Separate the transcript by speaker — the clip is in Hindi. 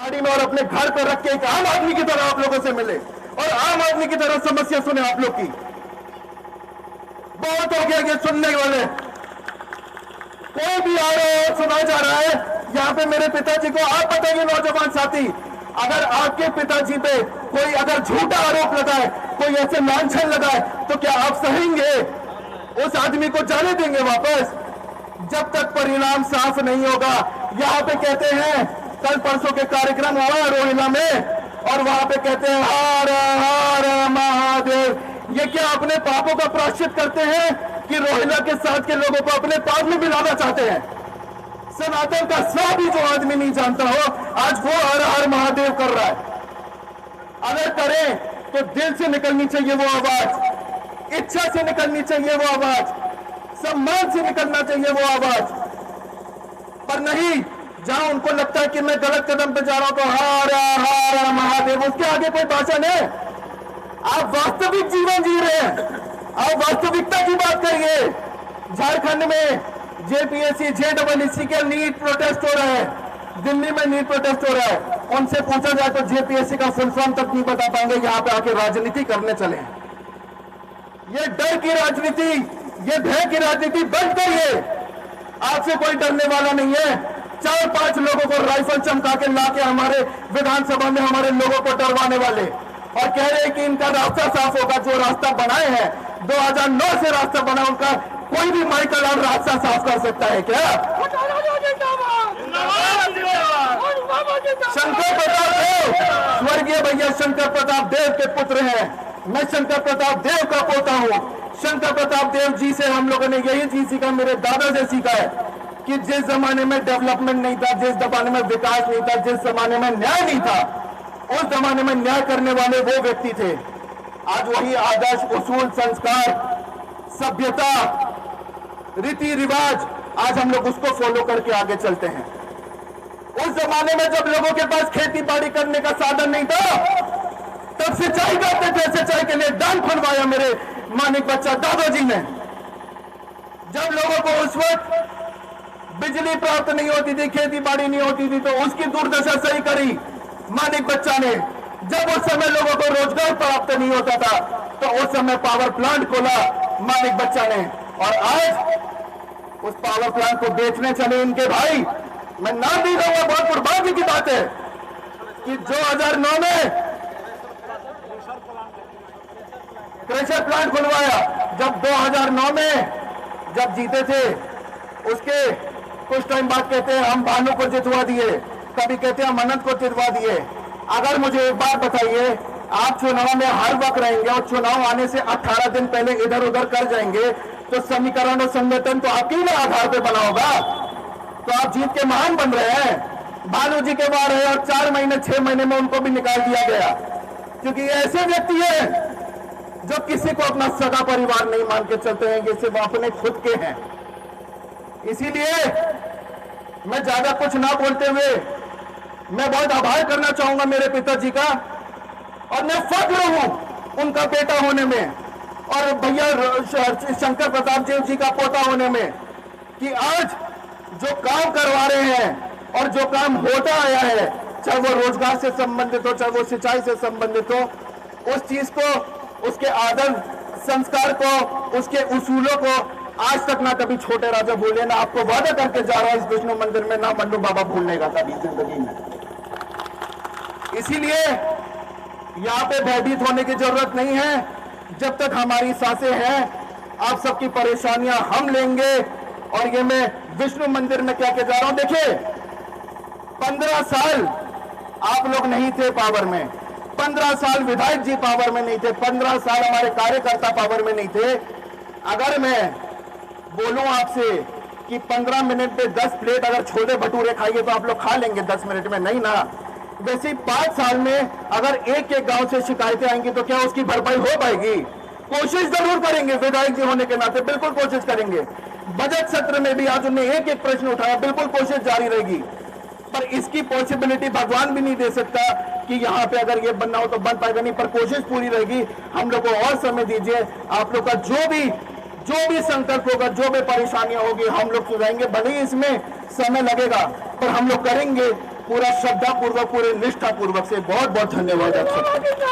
Speaker 1: गाड़ी में और अपने घर पर रख के एक आम आदमी की तरह आप लोगों से मिले और आम आदमी की तरह समस्या सुने आप लोग की। बहुत हो गया ये सुनने वाले। कोई भी आ रहा है, सुना जा रहा है यहाँ पे मेरे पिताजी को। आप बताइए नौजवान साथी, अगर आपके पिताजी पे कोई अगर झूठा आरोप लगाए, कोई ऐसे लांछन लगाए, तो क्या आप सहेंगे? उस आदमी को जाने देंगे वापस जब तक परिणाम साफ नहीं होगा। यहाँ पे कहते हैं, कल परसों के कार्यक्रम हुआ रोहिला में और वहां पे कहते हैं हर हर महादेव। ये क्या अपने पापों का प्रायश्चित करते हैं कि रोहिला के साथ के लोगों को अपने पाप में मिलाना चाहते हैं? सनातन का सा भी जो आदमी नहीं जानता हो, आज वो हर हर महादेव कर रहा है। अगर करें तो दिल से निकलनी चाहिए वो आवाज, इच्छा से निकलनी चाहिए वो आवाज, सम्मान से निकलना चाहिए वो आवाज। पर नहीं, जहां उनको लगता है कि मैं गलत कदम पे जा रहा हूं तो हर हर महादेव, उसके आगे कोई भाषा नहीं। आप वास्तविक जीवन जी रहे हैं, आप वास्तविकता की बात करिए। झारखंड में जेपीएससी जेईई के नीट प्रोटेस्ट हो रहा है, दिल्ली में नीट प्रोटेस्ट हो रहा है। उनसे पूछा जाए तो जेपीएससी का फुल फॉर्म तक नहीं बता पाएंगे। यहां पे आके राजनीति करने चले। ये डर की राजनीति, ये भय की राजनीति बंद करिए। आपसे कोई डरने वाला नहीं है। 4-5 लोगों को राइफल चमका के लाके हमारे विधानसभा में हमारे लोगों को डरवाने वाले और कह रहे हैं कि इनका रास्ता साफ होगा। जो रास्ता बनाए हैं 2009 से रास्ता बना, उनका कोई भी माइकल और रास्ता साफ कर सकता है क्या? शंकर प्रताप देव, स्वर्गीय भैया शंकर प्रताप देव के पुत्र हैं। मैं शंकर प्रताप देव का पोता हूं। शंकर प्रताप देव जी से हम लोगों ने यही चीज सीखा, मेरे दादा से सीखा है कि जिस जमाने में डेवलपमेंट नहीं था, जिस जमाने में विकास नहीं था, जिस जमाने में न्याय नहीं था, उस जमाने में न्याय करने वाले वो व्यक्ति थे। आज वही आदर्श, उसूल, संस्कार, सभ्यता, रीति रिवाज, आज हम लोग उसको फॉलो करके आगे चलते हैं। उस जमाने में जब लोगों के पास खेती बाड़ी करने का साधन नहीं था, तब सिंचाई करते थे। सिंचाई के लिए डाल खुलवाया मेरे मानिक बच्चा दादाजी ने। जब लोगों को उस वक्त बिजली प्राप्त नहीं होती थी, खेती बाड़ी नहीं होती थी, तो उसकी दुर्दशा सही करी मानिक बच्चा ने। जब उस समय लोगों को रोजगार प्राप्त नहीं होता था, तो उस समय पावर प्लांट खोला मानिक बच्चा ने। और आज उस पावर प्लांट को बेचने चले इनके भाई। मैं नाम नहीं दूंगा, बहुत दुर्भाग्य की बात है कि 2009 में क्रेशर प्लांट खुलवाया। जब 2009 में जब जीते थे, उसके कुछ टाइम बाद कहते हैं हम भानु को जितवा दिए, कभी कहते हैं हम अनंत को जितवा दिए। अगर मुझे एक बात बताइए, आप चुनाव में हर वक्त रहेंगे और चुनाव आने से 18 दिन पहले इधर उधर कर जाएंगे, तो समीकरण और संगठन तो आपके ही आधार पे बना होगा। तो आप जीत के महान बन रहे हैं। भानु जी के बाहर है और 4 महीने 6 महीने में उनको भी निकाल दिया गया, क्योंकि ये ऐसे व्यक्ति है जो किसी को अपना सगा परिवार नहीं मान के चलते हैं, जैसे वो अपने खुद के हैं। इसीलिए मैं ज्यादा कुछ ना बोलते हुए मैं बहुत आभार करना चाहूंगा मेरे पिताजी का, और मैं फख्र हूं उनका बेटा होने में और भैया शंकर प्रताप देव जी का पोता होने में, कि आज जो काम करवा रहे हैं और जो काम होता आया है, चाहे वो रोजगार से संबंधित हो, चाहे वो सिंचाई से संबंधित हो, उस चीज को, उसके आदर संस्कार को, उसके उसूलों को आज तक ना कभी छोटे राजा भूले, ना आपको वादा करके जा रहा है इस विष्णु मंदिर में, ना मंडू बाबा भूलने का कभी जिंदगी में। इसीलिए यहाँ पे भयभीत होने की जरूरत नहीं है। जब तक हमारी सांसें हैं, आप सबकी परेशानियां हम लेंगे। और ये मैं विष्णु मंदिर में क्या जा रहा हूं, देखिए 15 साल आप लोग नहीं थे पावर में, 15 साल विधायक जी पावर में नहीं थे, 15 साल हमारे कार्यकर्ता पावर में नहीं थे। अगर मैं बोलूं आपसे कि 15 मिनट में 10 प्लेट अगर छोले भटूरे खाइए तो आप लोग खा लेंगे 10 मिनट में? नहीं ना। वैसे 5 साल में अगर एक गांव से शिकायतें आएंगी तो क्या उसकी भरपाई हो पाएगी? कोशिश जरूर करेंगे, विधायक जी होने के नाते बिल्कुल कोशिश करेंगे। बजट सत्र में भी आज उन्हें एक प्रश्न उठाया, बिल्कुल कोशिश जारी रहेगी। पर इसकी पॉसिबिलिटी भगवान भी नहीं दे सकता कि यहाँ पे अगर ये बनना हो तो बन पाएगा नहीं, पर कोशिश पूरी रहेगी। हम लोग को और समय दीजिए। आप लोग का जो भी संकल्प होगा, जो भी परेशानियां होगी, हम लोग सुधारेंगे। भले ही इसमें समय लगेगा, पर हम लोग करेंगे। पूरा श्रद्धा पूर्वक, पूरे निष्ठा पूर्वक से बहुत बहुत धन्यवाद आप सबका।